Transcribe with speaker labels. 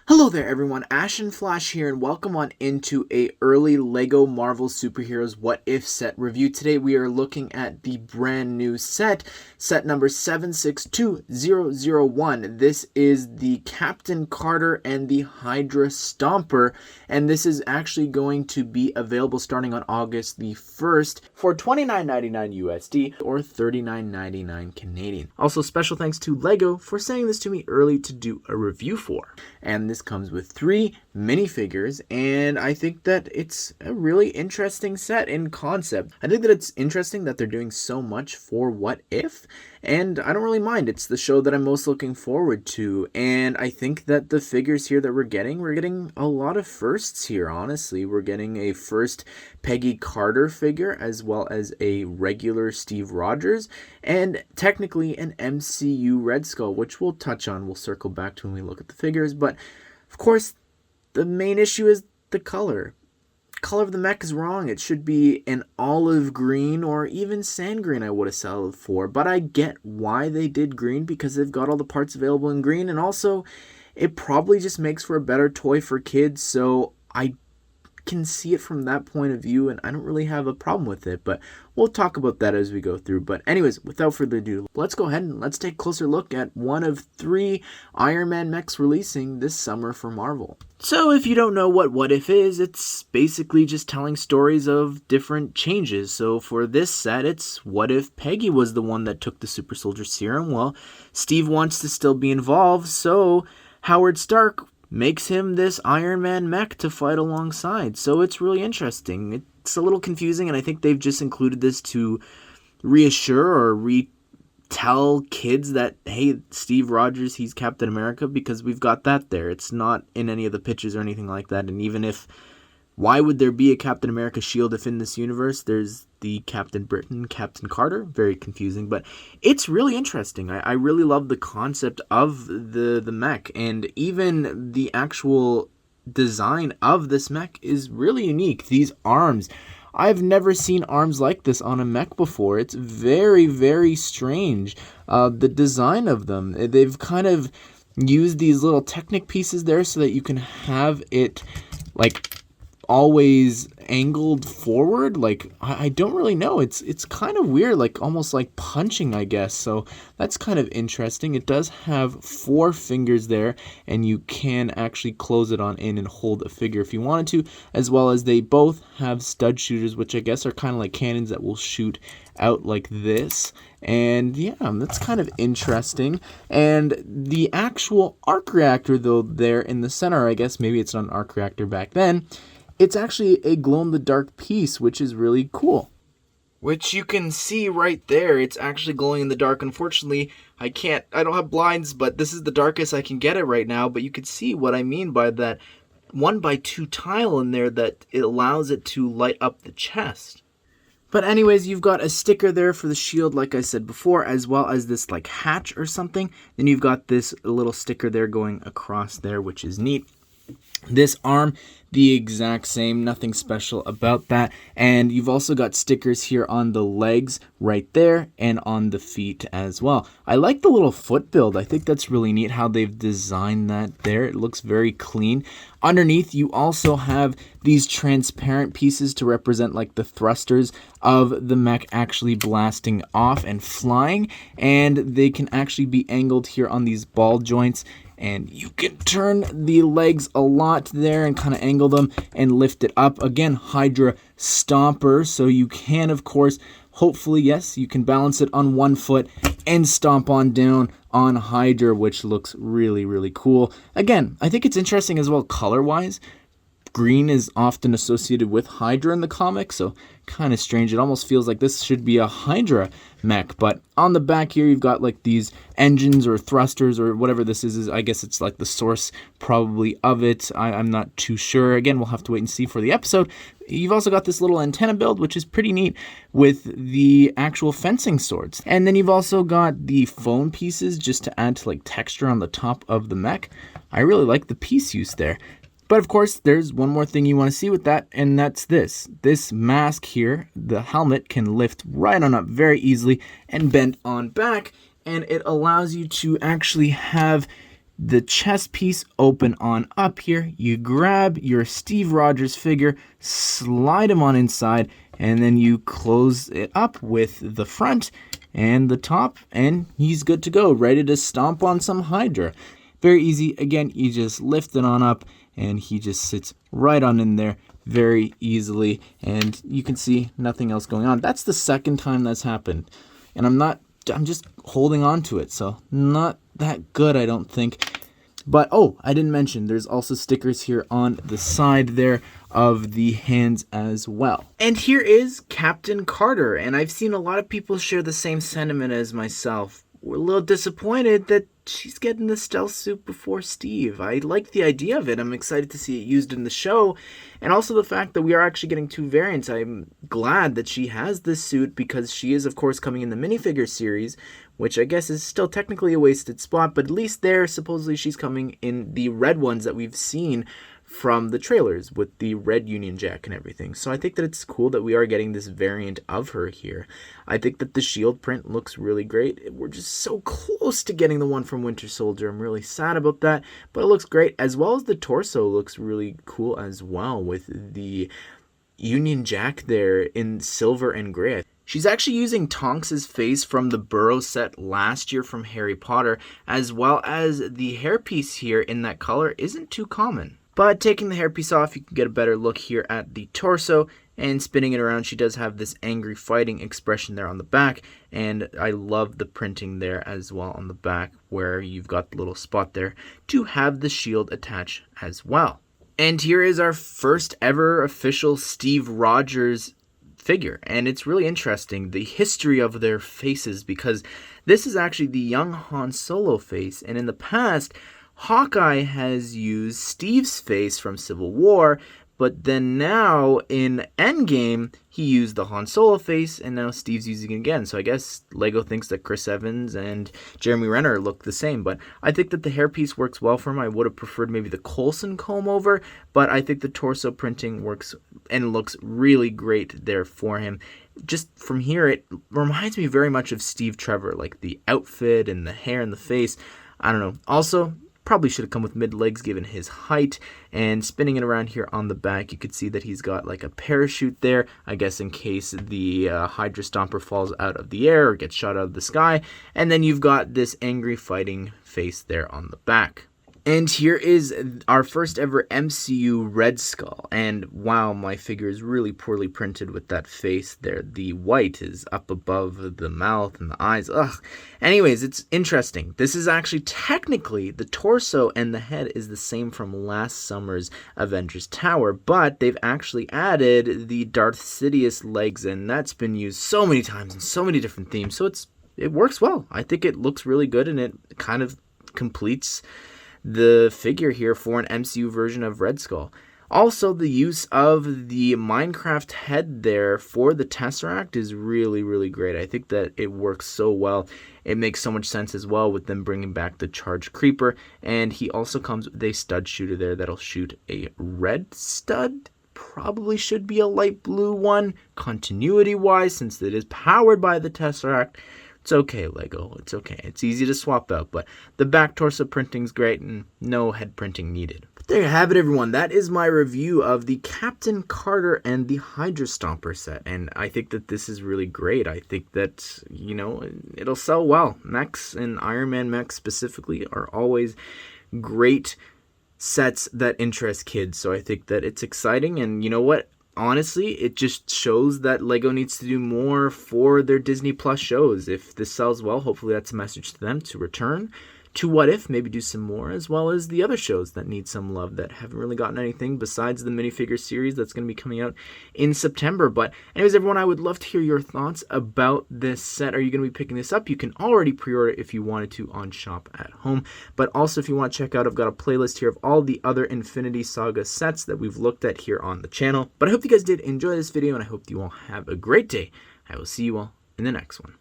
Speaker 1: Hello there everyone, Ashnflash here and welcome on into a early LEGO Marvel Superheroes What If set review. Today we are looking at the brand new set number 762001. This is the Captain Carter and the Hydra Stomper, and this is actually going to be available starting on August the 1st for $29.99 USD or $39.99 Canadian. Also special thanks to LEGO for sending this to me early to do a review for. And this comes with 3 minifigures, and I think that it's a really interesting set in concept. I think that it's interesting that they're doing so much for What If, and I don't really mind. It's the show that I'm most looking forward to, and I think that the figures here that we're getting a lot of firsts here, honestly. We're getting a first Peggy Carter figure, as well as a regular Steve Rogers, and technically an MCU Red Skull, which we'll touch on. We'll circle back to when we look at the figures, but of course, the main issue is the color. Color of the mech is wrong. It should be an olive green or even sand green I would have settled for. But I get why they did green, because they've got all the parts available in green. And also, it probably just makes for a better toy for kids. So I can see it from that point of view, and I don't really have a problem with it, but we'll talk about that as we go through. But anyways, without further ado, let's go ahead and let's take a closer look at one of 3 Iron Man mechs releasing this summer for Marvel. So if you don't know what If is, it's basically just telling stories of different changes. So for this set, it's what if Peggy was the one that took the super soldier serum? Well, Steve wants to still be involved, so Howard Stark makes him this Iron Man mech to fight alongside. So it's really interesting. It's a little confusing, and I think they've just included this to reassure or retell kids that, hey, Steve Rogers, he's Captain America, because we've got that there. It's not in any of the pictures or anything like that. And even if, why would there be a Captain America shield if in this universe there's the Captain Britain, Captain Carter? Very confusing, but it's really interesting. I really love the concept of the mech, and even the actual design of this mech is really unique. These arms, I've never seen arms like this on a mech before. It's very, very strange. The design of them, they've kind of used these little Technic pieces there so that you can have it like always angled forward. Like, I don't really know. It's kind of weird, like almost like punching, I guess. So that's kind of interesting. It does have 4 fingers there, and you can actually close it on in and hold a figure if you wanted to, as well as they both have stud shooters, which I guess are kind of like cannons that will shoot out like this. And yeah, that's kind of interesting. And the actual arc reactor, though, there in the center, I guess maybe it's not an arc reactor back then, it's actually a glow-in-the-dark piece, which is really cool. Which you can see right there. It's actually glowing in the dark. Unfortunately, I don't have blinds, but this is the darkest I can get it right now. But you can see what I mean by that 1x2 tile in there, that it allows it to light up the chest. But anyways, you've got a sticker there for the shield, like I said before, as well as this like hatch or something. Then you've got this little sticker there going across there, which is neat. This arm, the exact same, nothing special about that. And you've also got stickers here on the legs right there and on the feet as well. I like the little foot build. I think that's really neat how they've designed that there. It looks very clean. Underneath, you also have these transparent pieces to represent like the thrusters of the mech actually blasting off and flying. And they can actually be angled here on these ball joints. And you can turn the legs a lot there and kind of angle them and lift it up. Again, Hydra Stomper, so you can, of course, hopefully, yes, you can balance it on one foot and stomp on down on Hydra, which looks really, really cool. Again, I think it's interesting as well color-wise. Green is often associated with Hydra in the comics, so kind of strange. It almost feels like this should be a Hydra mech. But on the back here, you've got like these engines or thrusters or whatever this is. I guess it's like the source probably of it. I'm not too sure. Again, we'll have to wait and see for the episode. You've also got this little antenna build, which is pretty neat with the actual fencing swords. And then you've also got the phone pieces just to add to like texture on the top of the mech. I really like the piece use there. But of course, there's one more thing you want to see with that, and that's this. This mask here, the helmet, can lift right on up very easily and bend on back, and it allows you to actually have the chest piece open on up here. You grab your Steve Rogers figure, slide him on inside, and then you close it up with the front and the top, and he's good to go, ready to stomp on some Hydra. Very easy. Again, you just lift it on up, and he just sits right on in there very easily, and you can see nothing else going on. That's the second time that's happened, and I'm just holding on to it, so not that good, I don't think. But, oh, I didn't mention, there's also stickers here on the side there of the hands as well. And here is Captain Carter, and I've seen a lot of people share the same sentiment as myself. We're a little disappointed that she's getting the stealth suit before Steve. I like the idea of it. I'm excited to see it used in the show, and also the fact that we are actually getting two variants. I'm glad that she has this suit because she is, of course, coming in the minifigure series, which I guess is still technically a wasted spot, but at least there, supposedly she's coming in the red ones that we've seen from the trailers with the red Union Jack and everything. So I think that it's cool that we are getting this variant of her here. I think that the shield print looks really great. We're just so close to getting the one from Winter Soldier. I'm really sad about that, but it looks great, as well as the torso looks really cool as well with the Union Jack there in silver and gray. She's actually using Tonks' face from the Burrow set last year from Harry Potter, as well as the hairpiece here in that color isn't too common. But taking the hairpiece off, you can get a better look here at the torso, and spinning it around, she does have this angry fighting expression there on the back, and I love the printing there as well on the back, where you've got the little spot there to have the shield attach as well. And here is our first ever official Steve Rogers figure, and it's really interesting, the history of their faces, because this is actually the young Han Solo face, and in the past, Hawkeye has used Steve's face from Civil War, but then now in Endgame, he used the Han Solo face, and now Steve's using it again. So I guess LEGO thinks that Chris Evans and Jeremy Renner look the same, but I think that the hairpiece works well for him. I would have preferred maybe the Coulson comb over, but I think the torso printing works and looks really great there for him. Just from here, it reminds me very much of Steve Trevor, like the outfit and the hair and the face. I don't know. Also, probably should have come with mid-legs given his height, and spinning it around here on the back, you could see that he's got like a parachute there, I guess in case the Hydra Stomper falls out of the air or gets shot out of the sky, and then you've got this angry fighting face there on the back. And here is our first ever MCU Red Skull, and wow, my figure is really poorly printed with that face there. The white is up above the mouth and the eyes. Ugh. Anyways, it's interesting. This is actually technically the torso and the head is the same from last summer's Avengers Tower, but they've actually added the Darth Sidious legs, and that's been used so many times in so many different themes, so it works well. I think it looks really good, and it kind of completes the figure here for an MCU version of Red Skull. Also, the use of the Minecraft head there for the Tesseract is really, really great. I think that it works so well. It makes so much sense as well with them bringing back the Charged Creeper, and he also comes with a stud shooter there that'll shoot a red stud. Probably should be a light blue one, continuity-wise, since it is powered by the Tesseract. It's okay, LEGO. It's okay. It's easy to swap out, but the back torso printing's great and no head printing needed. But there you have it, everyone. That is my review of the Captain Carter and the Hydra Stomper set, and I think that this is really great. I think that, you know, it'll sell well. Mechs and Iron Man mechs specifically are always great sets that interest kids, so I think that it's exciting, and you know what? Honestly, it just shows that LEGO needs to do more for their Disney Plus shows. If this sells well, hopefully that's a message to them to return to What If, maybe do some more, as well as the other shows that need some love that haven't really gotten anything besides the minifigure series that's going to be coming out in September. But anyways, everyone, I would love to hear your thoughts about this set. Are you going to be picking this up? You can already pre-order if you wanted to on Shop at Home. But also, if you want to check out, I've got a playlist here of all the other Infinity Saga sets that we've looked at here on the channel. But I hope you guys did enjoy this video, and I hope you all have a great day. I will see you all in the next one.